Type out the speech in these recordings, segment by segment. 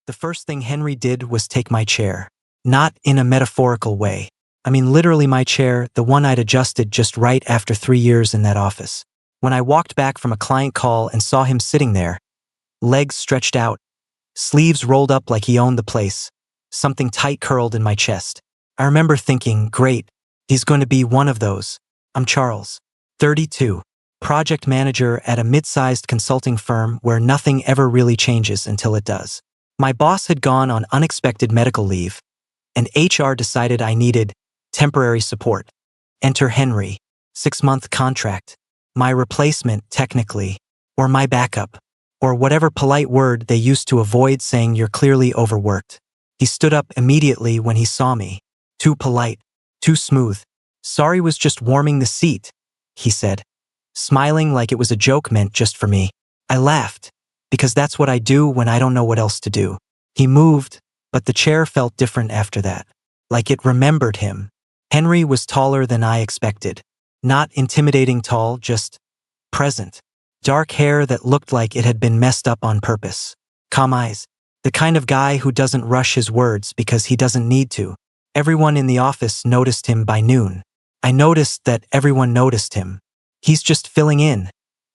The first thing Henry did was take my chair. Not in a metaphorical way. I mean literally my chair, the one I'd adjusted just right after 3 years in that office. When I walked back from a client call and saw him sitting there, legs stretched out, sleeves rolled up like he owned the place, something tight curled in my chest. I remember thinking, great, he's going to be one of those. I'm Charles, 32, project manager at a mid-sized consulting firm where nothing ever really changes until it does. My boss had gone on unexpected medical leave, and HR decided I needed temporary support. Enter Henry, 6-month contract. My replacement, technically, or my backup, or whatever polite word they used to avoid saying you're clearly overworked. He stood up immediately when he saw me. Too polite, too smooth. Sorry, was just warming the seat, he said, smiling like it was a joke meant just for me. I laughed, because that's what I do when I don't know what else to do. He moved, but the chair felt different after that, like it remembered him. Henry was taller than I expected. Not intimidating tall, just present. Dark hair that looked like it had been messed up on purpose. Calm eyes. The kind of guy who doesn't rush his words because he doesn't need to. Everyone in the office noticed him by noon. I noticed that everyone noticed him. He's just filling in,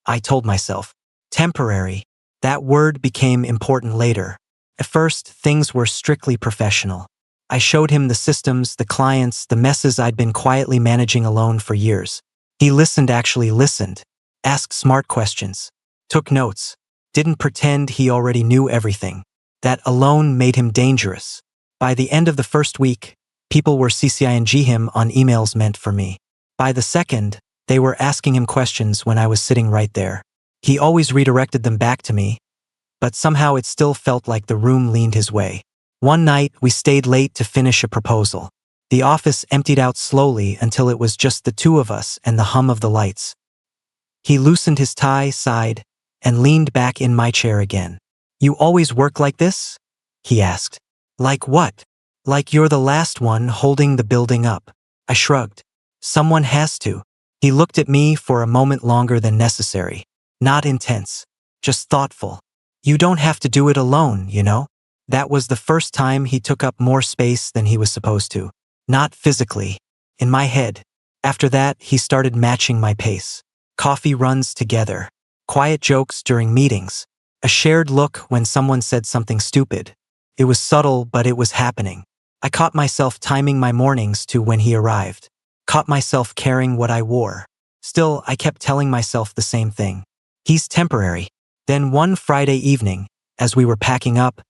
I told myself. Temporary. That word became important later. At first, things were strictly professional. I showed him the systems, the clients, the messes I'd been quietly managing alone for years. He listened, actually listened, asked smart questions, took notes, didn't pretend he already knew everything. That alone made him dangerous. By the end of the first week, people were CCing him on emails meant for me. By the second, they were asking him questions when I was sitting right there. He always redirected them back to me, but somehow it still felt like the room leaned his way. One night, we stayed late to finish a proposal. The office emptied out slowly until it was just the two of us and the hum of the lights. He loosened his tie, sighed, and leaned back in my chair again. You always work like this? He asked. Like what? Like you're the last one holding the building up. I shrugged. Someone has to. He looked at me for a moment longer than necessary. Not intense, just thoughtful. You don't have to do it alone, you know? That was the first time he took up more space than he was supposed to. Not physically. In my head. After that, he started matching my pace. Coffee runs together. Quiet jokes during meetings. A shared look when someone said something stupid. It was subtle, but it was happening. I caught myself timing my mornings to when he arrived. Caught myself caring what I wore. Still, I kept telling myself the same thing. He's temporary. Then one Friday evening, as we were packing up,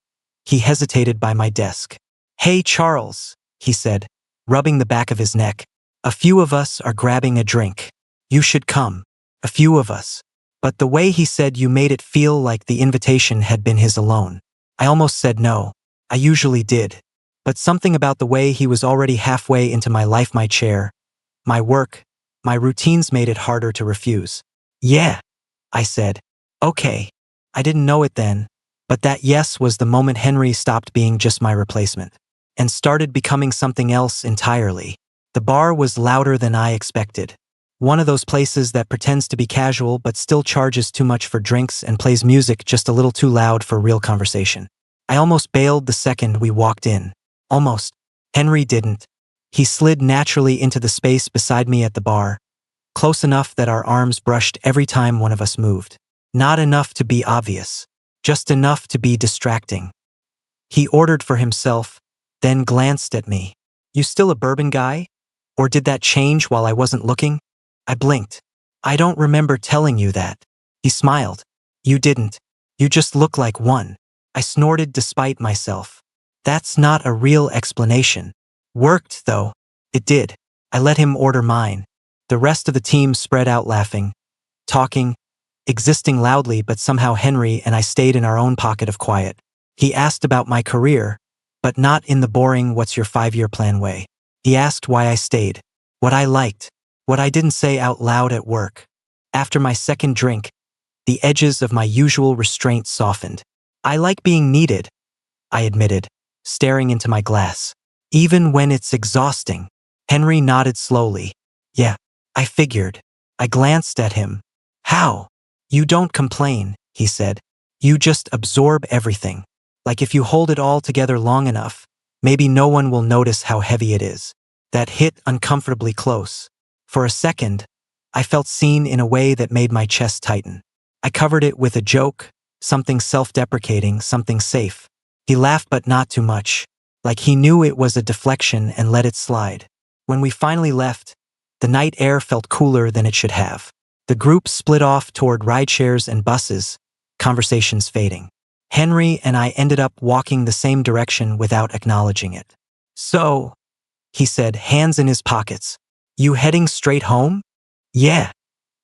he hesitated by my desk. Hey Charles, he said, rubbing the back of his neck. A few of us are grabbing a drink. You should come. A few of us. But the way he said you made it feel like the invitation had been his alone. I almost said no. I usually did. But something about the way he was already halfway into my life, my chair, my work, my routines made it harder to refuse. Yeah, I said. Okay. I didn't know it then, but that yes was the moment Henry stopped being just my replacement and started becoming something else entirely. The bar was louder than I expected. One of those places that pretends to be casual but still charges too much for drinks and plays music just a little too loud for real conversation. I almost bailed the second we walked in. Almost. Henry didn't. He slid naturally into the space beside me at the bar, close enough that our arms brushed every time one of us moved. Not enough to be obvious. Just enough to be distracting. He ordered for himself, then glanced at me. You still a bourbon guy? Or did that change while I wasn't looking? I blinked. I don't remember telling you that. He smiled. You didn't. You just look like one. I snorted despite myself. That's not a real explanation. Worked, though. It did. I let him order mine. The rest of the team spread out laughing, talking, existing loudly, but somehow Henry and I stayed in our own pocket of quiet. He asked about my career, but not in the boring what's your 5-year plan way. He asked why I stayed, what I liked, what I didn't say out loud at work. After my second drink, the edges of my usual restraint softened. I like being needed, I admitted, staring into my glass. Even when it's exhausting. Henry nodded slowly. Yeah, I figured. I glanced at him. How? You don't complain, he said. You just absorb everything. Like if you hold it all together long enough, maybe no one will notice how heavy it is. That hit uncomfortably close. For a second, I felt seen in a way that made my chest tighten. I covered it with a joke, something self-deprecating, something safe. He laughed but not too much, like he knew it was a deflection and let it slide. When we finally left, the night air felt cooler than it should have. The group split off toward rideshares and buses, conversations fading. Henry and I ended up walking the same direction without acknowledging it. "So," he said, hands in his pockets, "you heading straight home?" "Yeah,"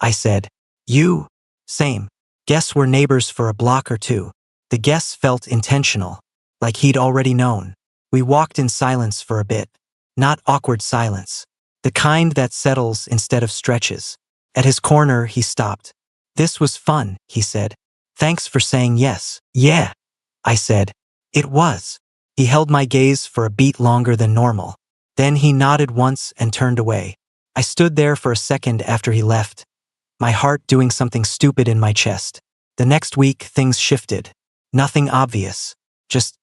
I said. "You?" "Same. Guess we're neighbors for a block or two." The guess felt intentional, like he'd already known. We walked in silence for a bit. Not awkward silence. The kind that settles instead of stretches. At his corner, he stopped. "This was fun," he said. "Thanks for saying yes." "Yeah," I said. "It was." He held my gaze for a beat longer than normal. Then he nodded once and turned away. I stood there for a second after he left, my heart doing something stupid in my chest. The next week, things shifted. Nothing obvious, just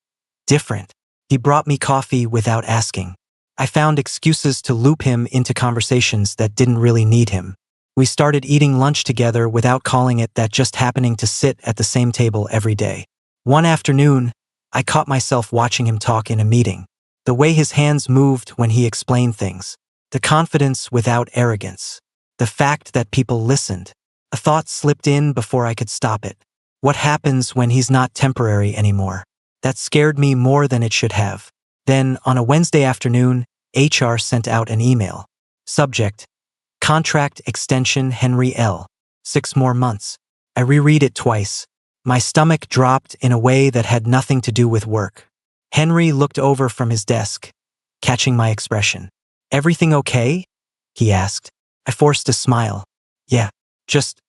different. He brought me coffee without asking. I found excuses to loop him into conversations that didn't really need him. We started eating lunch together without calling it that, just happening to sit at the same table every day. One afternoon, I caught myself watching him talk in a meeting. The way his hands moved when he explained things. The confidence without arrogance. The fact that people listened. A thought slipped in before I could stop it. What happens when he's not temporary anymore? That scared me more than it should have. Then, on a Wednesday afternoon, HR sent out an email. Subject: Contract Extension Henry L. 6 more months. I reread it twice. My stomach dropped in a way that had nothing to do with work. Henry looked over from his desk, catching my expression. "Everything okay?" he asked. I forced a smile. "Yeah, just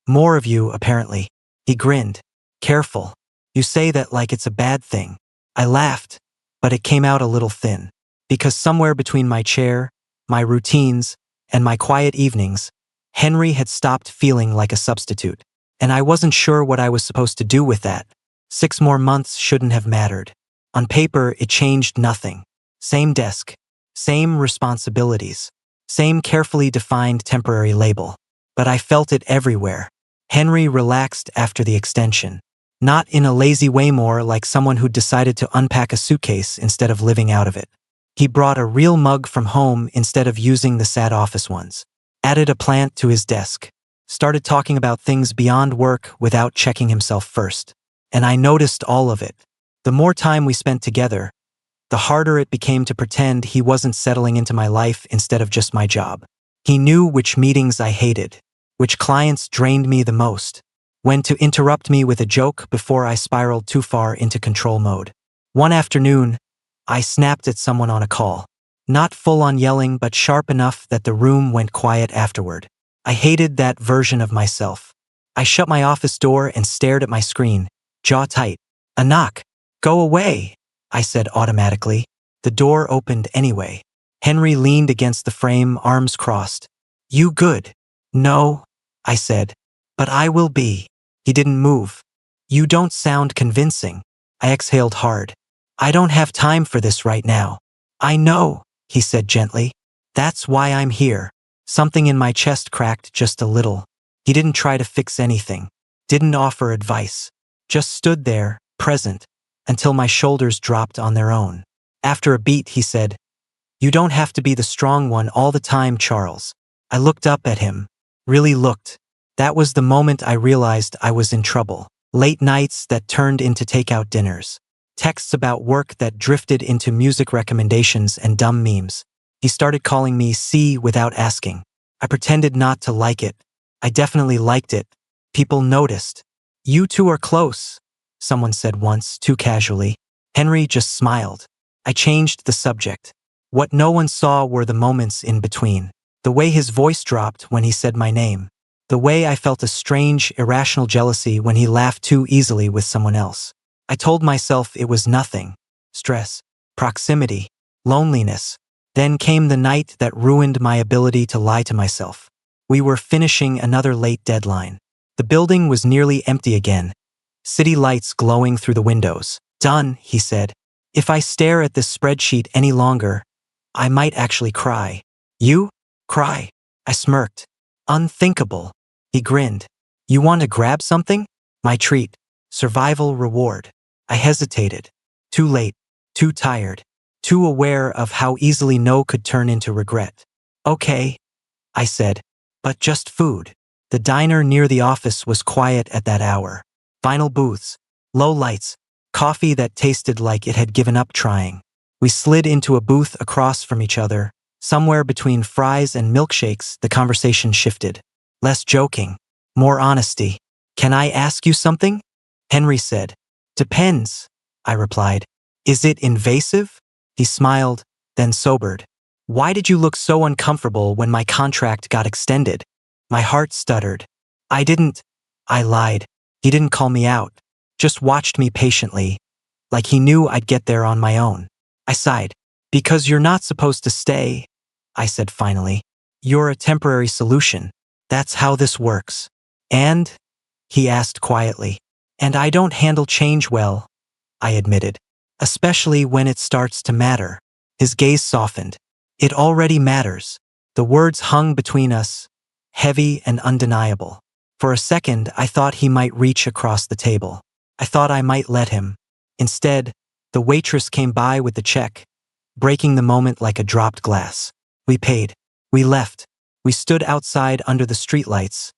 more of you, apparently." He grinned. "Careful. You say that like it's a bad thing." I laughed, but it came out a little thin. Because somewhere between my chair, my routines, and my quiet evenings, Henry had stopped feeling like a substitute. And I wasn't sure what I was supposed to do with that. 6 more months shouldn't have mattered. On paper, it changed nothing. Same desk, same responsibilities, same carefully defined temporary label. But I felt it everywhere. Henry relaxed after the extension. Not in a lazy way, more like someone who'd decided to unpack a suitcase instead of living out of it. He brought a real mug from home instead of using the sad office ones. Added a plant to his desk. Started talking about things beyond work without checking himself first. And I noticed all of it. The more time we spent together, the harder it became to pretend he wasn't settling into my life instead of just my job. He knew which meetings I hated, which clients drained me the most, when to interrupt me with a joke before I spiraled too far into control mode. One afternoon, I snapped at someone on a call. Not full-on yelling, but sharp enough that the room went quiet afterward. I hated that version of myself. I shut my office door and stared at my screen, jaw tight. A knock. "Go away," I said automatically. The door opened anyway. Henry leaned against the frame, arms crossed. "You good?" "No," I said. "But I will be." He didn't move. "You don't sound convincing." I exhaled hard. "I don't have time for this right now." "I know," he said gently. "That's why I'm here." Something in my chest cracked just a little. He didn't try to fix anything. Didn't offer advice. Just stood there, present, until my shoulders dropped on their own. After a beat, he said, "You don't have to be the strong one all the time, Charles." I looked up at him. Really looked. That was the moment I realized I was in trouble. Late nights that turned into takeout dinners. Texts about work that drifted into music recommendations and dumb memes. He started calling me C without asking. I pretended not to like it. I definitely liked it. People noticed. "You two are close," someone said once, too casually. Henry just smiled. I changed the subject. What no one saw were the moments in between. The way his voice dropped when he said my name. The way I felt a strange, irrational jealousy when he laughed too easily with someone else. I told myself it was nothing. Stress, proximity, loneliness. Then came the night that ruined my ability to lie to myself. We were finishing another late deadline. The building was nearly empty again. City lights glowing through the windows. Done, he said. If I stare at this spreadsheet any longer, I might actually cry. You? Cry? I smirked. Unthinkable. He grinned. You want to grab something? My treat. Survival reward. I hesitated. Too late. Too tired. Too aware of how easily no could turn into regret. Okay, I said. But just food. The diner near the office was quiet at that hour. Vinyl booths. Low lights. Coffee that tasted like it had given up trying. We slid into a booth across from each other. Somewhere between fries and milkshakes, the conversation shifted. Less joking. More honesty. Can I ask you something? Henry said. Depends, I replied. Is it invasive? He smiled, then sobered. Why did you look so uncomfortable when my contract got extended? My heart stuttered. I lied. He didn't call me out. Just watched me patiently, like he knew I'd get there on my own. I sighed. Because you're not supposed to stay, I said finally. You're a temporary solution. That's how this works. And? He asked quietly. And I don't handle change well, I admitted. Especially when it starts to matter. His gaze softened. It already matters. The words hung between us, heavy and undeniable. For a second, I thought he might reach across the table. I thought I might let him. Instead, the waitress came by with the check, breaking the moment like a dropped glass. We paid. We left. We stood outside under the streetlights,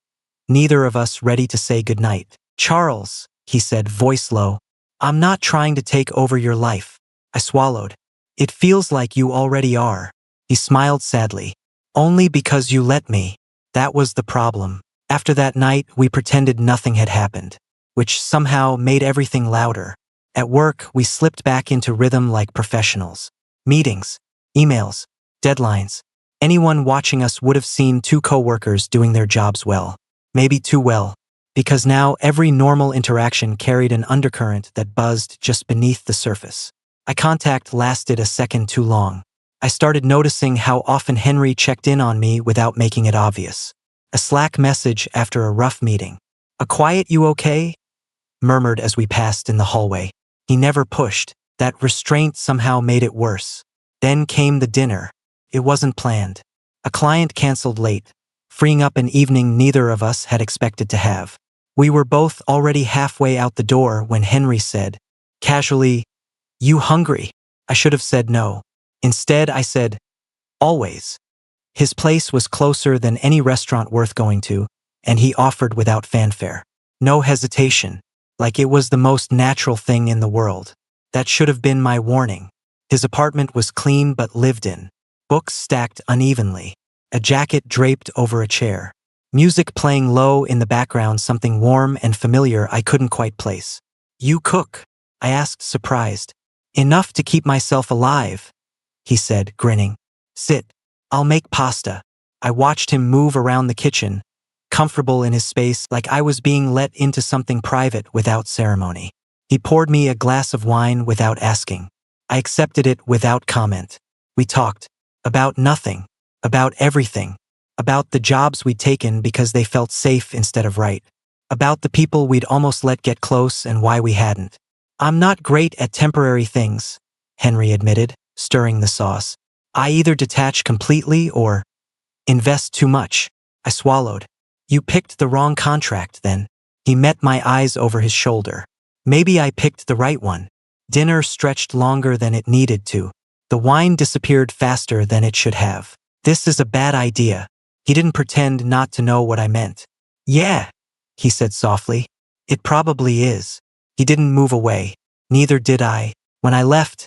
neither of us ready to say goodnight. Charles, he said, voice low, I'm not trying to take over your life. I swallowed. It feels like you already are. He smiled sadly. Only because you let me. That was the problem. After that night, we pretended nothing had happened, which somehow made everything louder. At work, we slipped back into rhythm like professionals. Meetings, emails, deadlines. Anyone watching us would have seen two coworkers doing their jobs well. Maybe too well, because now every normal interaction carried an undercurrent that buzzed just beneath the surface. Eye contact lasted a second too long. I started noticing how often Henry checked in on me without making it obvious. A Slack message after a rough meeting. A quiet "you okay?" murmured as we passed in the hallway. He never pushed. That restraint somehow made it worse. Then came the dinner. It wasn't planned. A client canceled late, freeing up an evening neither of us had expected to have. We were both already halfway out the door when Henry said, casually, "You hungry?" I should have said no. Instead, I said, "Always." His place was closer than any restaurant worth going to, and he offered without fanfare. No hesitation, like it was the most natural thing in the world. That should have been my warning. His apartment was clean but lived in. Books stacked unevenly. A jacket draped over a chair. Music playing low in the background, something warm and familiar I couldn't quite place. "You cook?" I asked, surprised. "Enough to keep myself alive," he said, grinning. "Sit. I'll make pasta." I watched him move around the kitchen, comfortable in his space like I was being let into something private without ceremony. He poured me a glass of wine without asking. I accepted it without comment. We talked. About nothing. About everything. About the jobs we'd taken because they felt safe instead of right. About the people we'd almost let get close and why we hadn't. "I'm not great at temporary things," Henry admitted, stirring the sauce. "I either detach completely or invest too much." I swallowed. "You picked the wrong contract then." He met my eyes over his shoulder. Maybe I picked the right one. Dinner stretched longer than it needed to. The wine disappeared faster than it should have. "This is a bad idea." He didn't pretend not to know what I meant. "Yeah," he said softly. "It probably is." He didn't move away. Neither did I. When I left,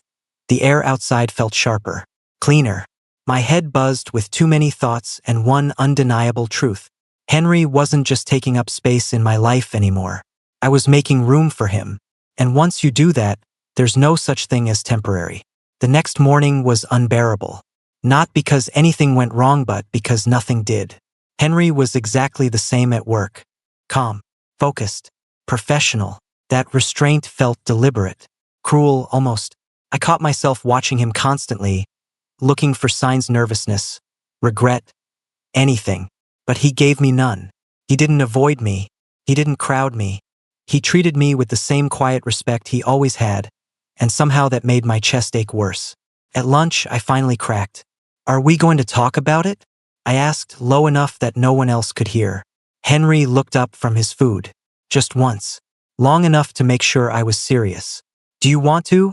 the air outside felt sharper, cleaner. My head buzzed with too many thoughts and one undeniable truth. Henry wasn't just taking up space in my life anymore. I was making room for him. And once you do that, there's no such thing as temporary. The next morning was unbearable. Not because anything went wrong, but because nothing did. Henry was exactly the same at work. Calm, focused, professional. That restraint felt deliberate, cruel almost. I caught myself watching him constantly, looking for signs: nervousness, regret, anything. But he gave me none. He didn't avoid me. He didn't crowd me. He treated me with the same quiet respect he always had, and somehow that made my chest ache worse. At lunch, I finally cracked. "Are we going to talk about it?" I asked, low enough that no one else could hear. Henry looked up from his food. Just once. Long enough to make sure I was serious. "Do you want to?"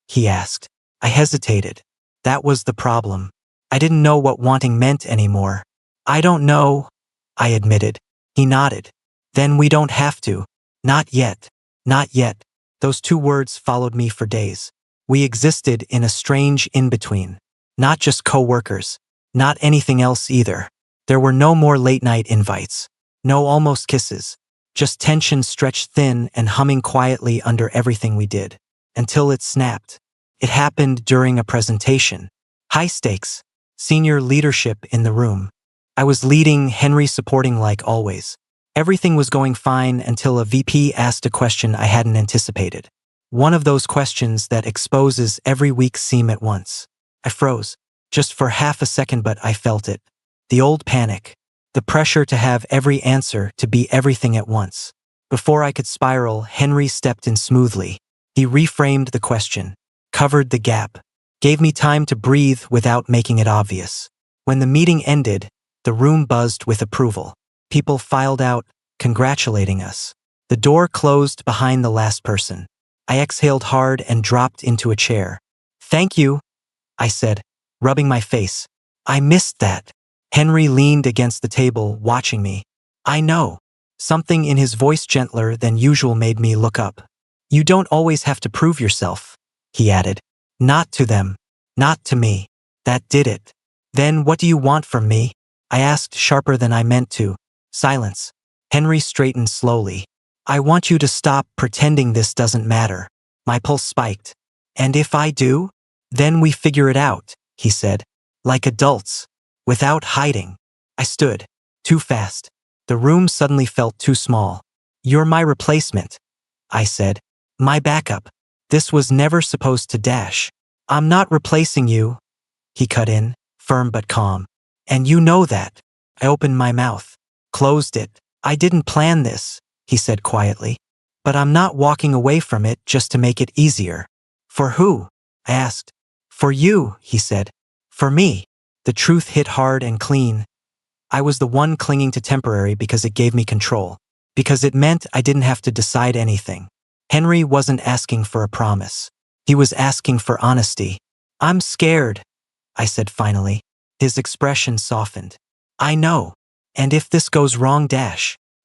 he asked. I hesitated. That was the problem. I didn't know what wanting meant anymore. "I don't know," I admitted. He nodded. "Then we don't have to." "Not yet. Not yet." Those two words followed me for days. We existed in a strange in-between. Not just co-workers. Not anything else either. There were no more late-night invites. No almost kisses. Just tension stretched thin and humming quietly under everything we did. Until it snapped. It happened during a presentation. High stakes. Senior leadership in the room. I was leading, Henry supporting like always. Everything was going fine until a VP asked a question I hadn't anticipated. One of those questions that exposes every weak seam at once. I froze. Just for half a second, but I felt it. The old panic. The pressure to have every answer, to be everything at once. Before I could spiral, Henry stepped in smoothly. He reframed the question, covered the gap, gave me time to breathe without making it obvious. When the meeting ended, the room buzzed with approval. People filed out, congratulating us. The door closed behind the last person. I exhaled hard and dropped into a chair. "Thank you," I said, rubbing my face. "I missed that." Henry leaned against the table, watching me. "I know." Something in his voice gentler than usual made me look up. "You don't always have to prove yourself," he added. "Not to them. Not to me." That did it. "Then what do you want from me?" I asked, sharper than I meant to. Silence. Henry straightened slowly. "I want you to stop pretending this doesn't matter." My pulse spiked. "And if I do? Then we figure it out," he said. "Like adults. Without hiding." I stood. Too fast. The room suddenly felt too small. "You're my replacement," I said. "My backup. This was never supposed to dash." "I'm not replacing you," he cut in, firm but calm. "And you know that." I opened my mouth. Closed it. "I didn't plan this," he said quietly. "But I'm not walking away from it just to make it easier." "For who?" I asked. "For you," he said. "For me." The truth hit hard and clean. I was the one clinging to temporary because it gave me control. Because it meant I didn't have to decide anything. Henry wasn't asking for a promise. He was asking for honesty. "I'm scared," I said finally. His expression softened. "I know. And if this goes wrong,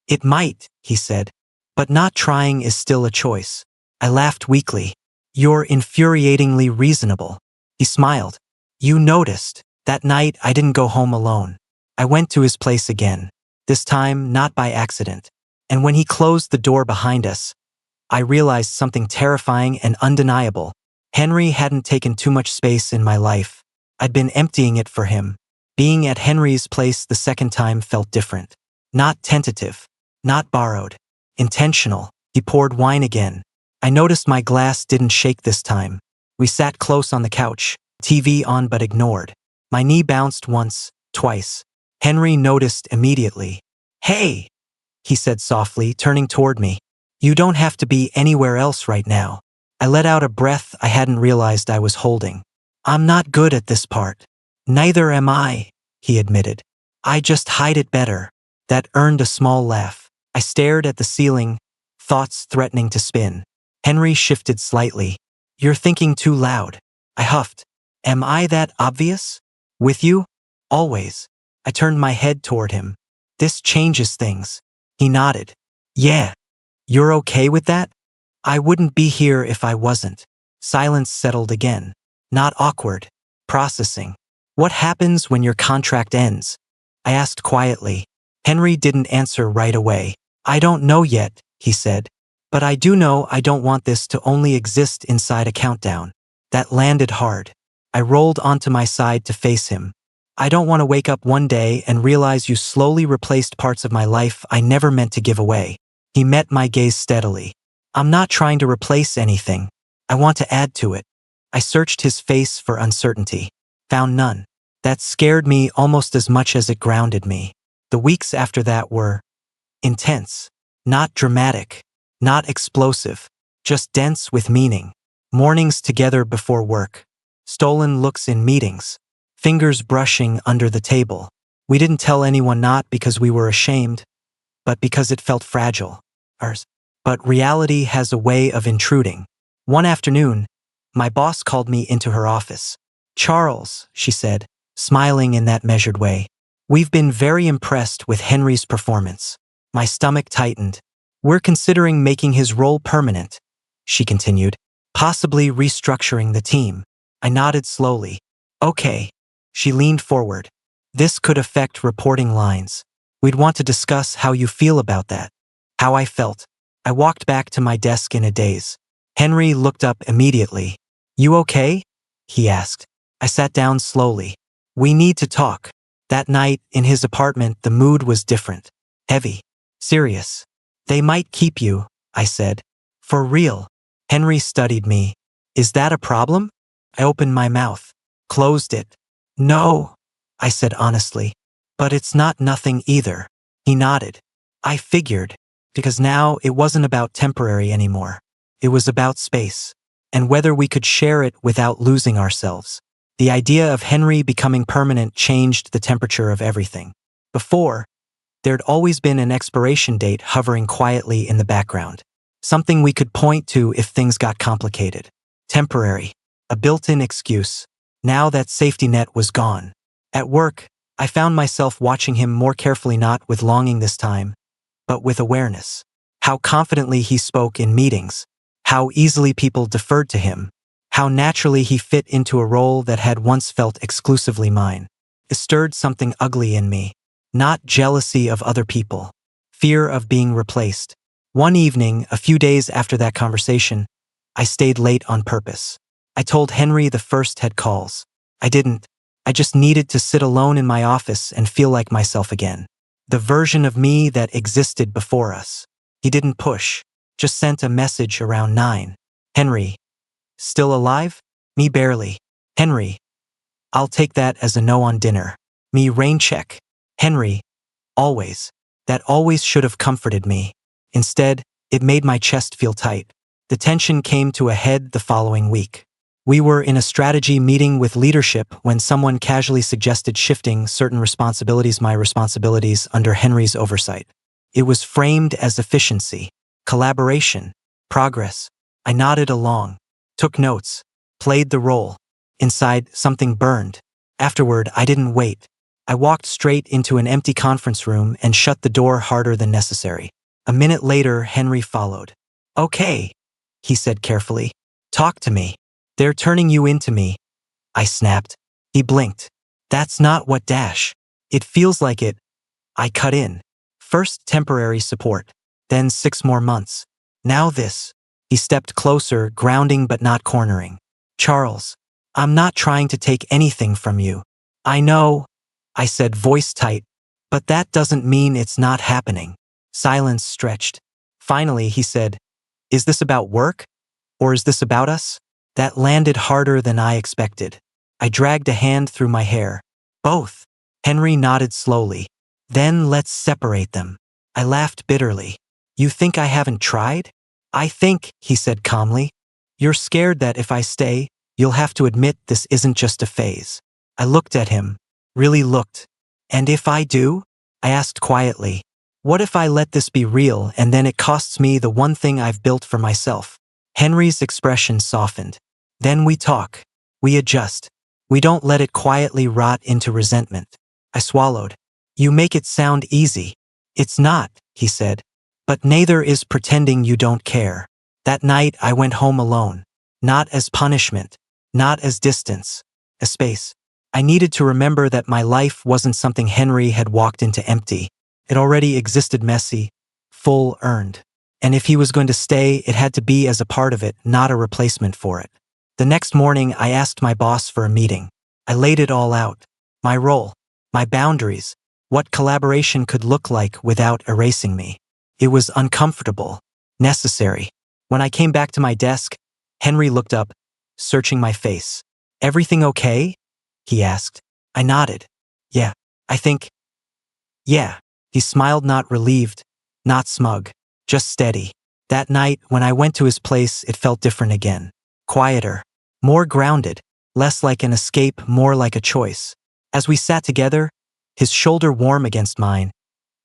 it might," he said. "But not trying is still a choice." I laughed weakly. "You're infuriatingly reasonable." He smiled. "You noticed. That night I didn't go home alone. I went to his place again. This time not by accident. And when he closed the door behind us, I realized something terrifying and undeniable. Henry hadn't taken too much space in my life. I'd been emptying it for him. Being at Henry's place the second time felt different. Not tentative. Not borrowed. Intentional. He poured wine again. I noticed my glass didn't shake this time. We sat close on the couch, TV on but ignored. My knee bounced once, twice. Henry noticed immediately. "Hey," he said softly, turning toward me. "You don't have to be anywhere else right now." I let out a breath I hadn't realized I was holding. "I'm not good at this part." "Neither am I," he admitted. "I just hide it better." That earned a small laugh. I stared at the ceiling, thoughts threatening to spin. Henry shifted slightly. "You're thinking too loud." I huffed. "Am I that obvious? With you? Always." I turned my head toward him. "This changes things." He nodded. "Yeah. You're okay with that?" "I wouldn't be here if I wasn't." Silence settled again. Not awkward. Processing. "What happens when your contract ends?" I asked quietly. Henry didn't answer right away. "I don't know yet," he said. "But I do know I don't want this to only exist inside a countdown." That landed hard. I rolled onto my side to face him. "I don't want to wake up one day and realize you slowly replaced parts of my life I never meant to give away." He met my gaze steadily. "I'm not trying to replace anything. I want to add to it." I searched his face for uncertainty. Found none. That scared me almost as much as it grounded me. The weeks after that were intense. Not dramatic. Not explosive. Just dense with meaning. Mornings together before work. Stolen looks in meetings. Fingers brushing under the table. We didn't tell anyone, not because we were ashamed, but because it felt fragile. Ours. But reality has a way of intruding. One afternoon, my boss called me into her office. "Charles," she said, smiling in that measured way, "we've been very impressed with Henry's performance." My stomach tightened. "We're considering making his role permanent," she continued, "possibly restructuring the team." I nodded slowly. "Okay." She leaned forward. "This could affect reporting lines. We'd want to discuss how you feel about that." How I felt. I walked back to my desk in a daze. Henry looked up immediately. "You okay?" he asked. I sat down slowly. "We need to talk." That night, in his apartment, the mood was different. Heavy. Serious. "They might keep you," I said. "For real?" Henry studied me. "Is that a problem?" I opened my mouth. Closed it. "No," I said honestly. "But it's not nothing either." He nodded. I figured, because now it wasn't about temporary anymore. It was about space, and whether we could share it without losing ourselves. The idea of Henry becoming permanent changed the temperature of everything. Before, there'd always been an expiration date hovering quietly in the background. Something we could point to if things got complicated. Temporary. A built-in excuse. Now that safety net was gone. At work, I found myself watching him more carefully, not with longing this time, but with awareness. How confidently he spoke in meetings. How easily people deferred to him. How naturally he fit into a role that had once felt exclusively mine. It stirred something ugly in me. Not jealousy of other people. Fear of being replaced. One evening, a few days after that conversation, I stayed late on purpose. I told Henry the first had calls. I didn't. I just needed to sit alone in my office and feel like myself again. The version of me that existed before us. He didn't push. Just sent a message around 9. "Henry. Still alive?" Me, "Barely." "Henry. I'll take that as a no on dinner." Me, "Rain check." "Henry. Always." That always should have comforted me. Instead, it made my chest feel tight. The tension came to a head the following week. We were in a strategy meeting with leadership when someone casually suggested shifting certain responsibilities, my responsibilities, under Henry's oversight. It was framed as efficiency, collaboration, progress. I nodded along, took notes, played the role. Inside, something burned. Afterward, I didn't wait. I walked straight into an empty conference room and shut the door harder than necessary. A minute later, Henry followed. "Okay," he said carefully. "Talk to me." "They're turning you into me," I snapped. He blinked. "That's not what dash. It feels like it." I cut in. "First temporary support, then 6 more months. Now this." He stepped closer, grounding but not cornering. "Charles, I'm not trying to take anything from you." "I know," I said, voice tight, "but that doesn't mean it's not happening." Silence stretched. Finally, he said, "Is this about work? Or is this about us?" That landed harder than I expected. I dragged a hand through my hair. "Both." Henry nodded slowly. "Then let's separate them." I laughed bitterly. "You think I haven't tried?" "I think," he said calmly, "you're scared that if I stay, you'll have to admit this isn't just a phase." I looked at him. Really looked. "And if I do?" I asked quietly. "What if I let this be real and then it costs me the one thing I've built for myself?" Henry's expression softened. "Then we talk. We adjust. We don't let it quietly rot into resentment." I swallowed. "You make it sound easy." "It's not," he said. "But neither is pretending you don't care." That night I went home alone. Not as punishment. Not as distance. As space. I needed to remember that my life wasn't something Henry had walked into empty. It already existed, messy, full, earned. And if he was going to stay, it had to be as a part of it, not a replacement for it. The next morning, I asked my boss for a meeting. I laid it all out. My role, my boundaries, what collaboration could look like without erasing me. It was uncomfortable, necessary. When I came back to my desk, Henry looked up, searching my face. "Everything okay?" he asked. I nodded. "Yeah, I think. Yeah." He smiled, not relieved, not smug, just steady. That night, when I went to his place, it felt different again. quieter, more grounded, less like an escape, more like a choice. As we sat together, his shoulder warm against mine,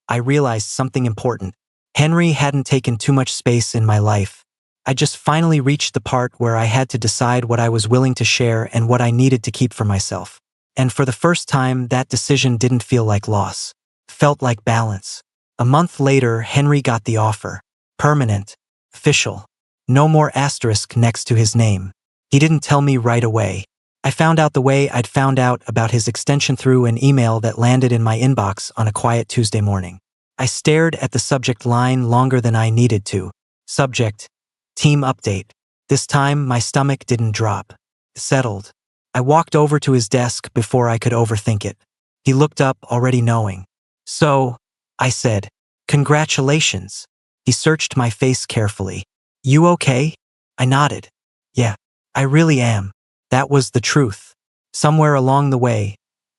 I realized something important. Henry hadn't taken too much space in my life. I just finally reached the part where I had to decide what I was willing to share and what I needed to keep for myself. And for the first time, that decision didn't feel like loss. Felt like balance. A month later, Henry got the offer. Permanent. Official. No more asterisk next to his name. He didn't tell me right away. I found out the way I'd found out about his extension through an email that landed in my inbox on a quiet Tuesday morning. I stared at the subject line longer than I needed to. Subject: Team update. This time, my stomach didn't drop. Settled. I walked over to his desk before I could overthink it. He looked up, already knowing. So, I said, "Congratulations." He searched my face carefully. "You okay?" I nodded. "Yeah, I really am." That was the truth. Somewhere along the way,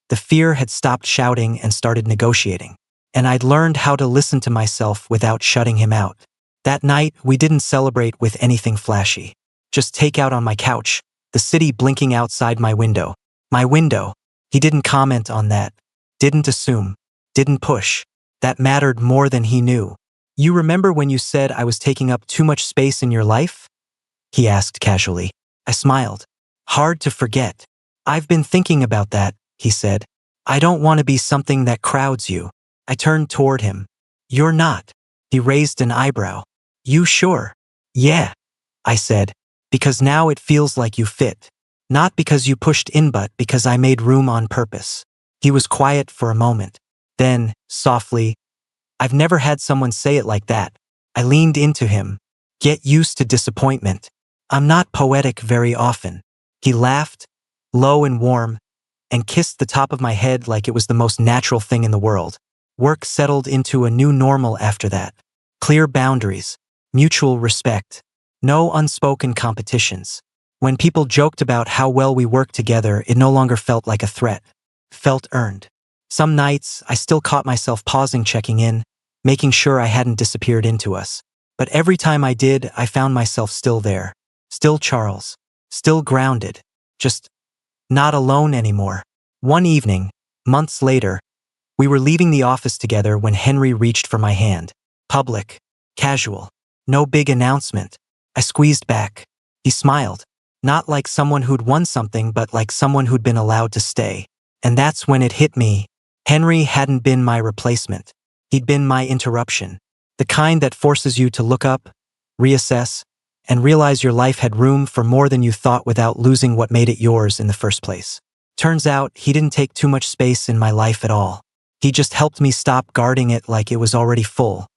the fear had stopped shouting and started negotiating. And I'd learned how to listen to myself without shutting him out. That night, we didn't celebrate with anything flashy. Just takeout on my couch, the city blinking outside my window. My window. He didn't comment on that. Didn't assume. Didn't push. That mattered more than he knew. "You remember when you said I was taking up too much space in your life?" he asked casually. I smiled. "Hard to forget. I've been thinking about that," he said. "I don't want to be something that crowds you." I turned toward him. "You're not." He raised an eyebrow. "You sure?" "Yeah," I said, "because now it feels like you fit. Not because you pushed in but because I made room on purpose." He was quiet for a moment. Then, softly, "I've never had someone say it like that." I leaned into him. "Get used to disappointment. I'm not poetic very often." He laughed, low and warm, and kissed the top of my head like it was the most natural thing in the world. Work settled into a new normal after that. Clear boundaries, mutual respect, no unspoken competitions. When people joked about how well we worked together, it no longer felt like a threat. Felt earned. Some nights, I still caught myself pausing, checking in, making sure I hadn't disappeared into us. But every time I did, I found myself still there. Still Charles. Still grounded. Just not alone anymore. One evening, months later, we were leaving the office together when Henry reached for my hand. Public. Casual. No big announcement. I squeezed back. He smiled. Not like someone who'd won something, but like someone who'd been allowed to stay. And that's when it hit me. Henry hadn't been my replacement. He'd been my interruption. The kind that forces you to look up, reassess, and realize your life had room for more than you thought without losing what made it yours in the first place. Turns out, he didn't take too much space in my life at all. He just helped me stop guarding it like it was already full.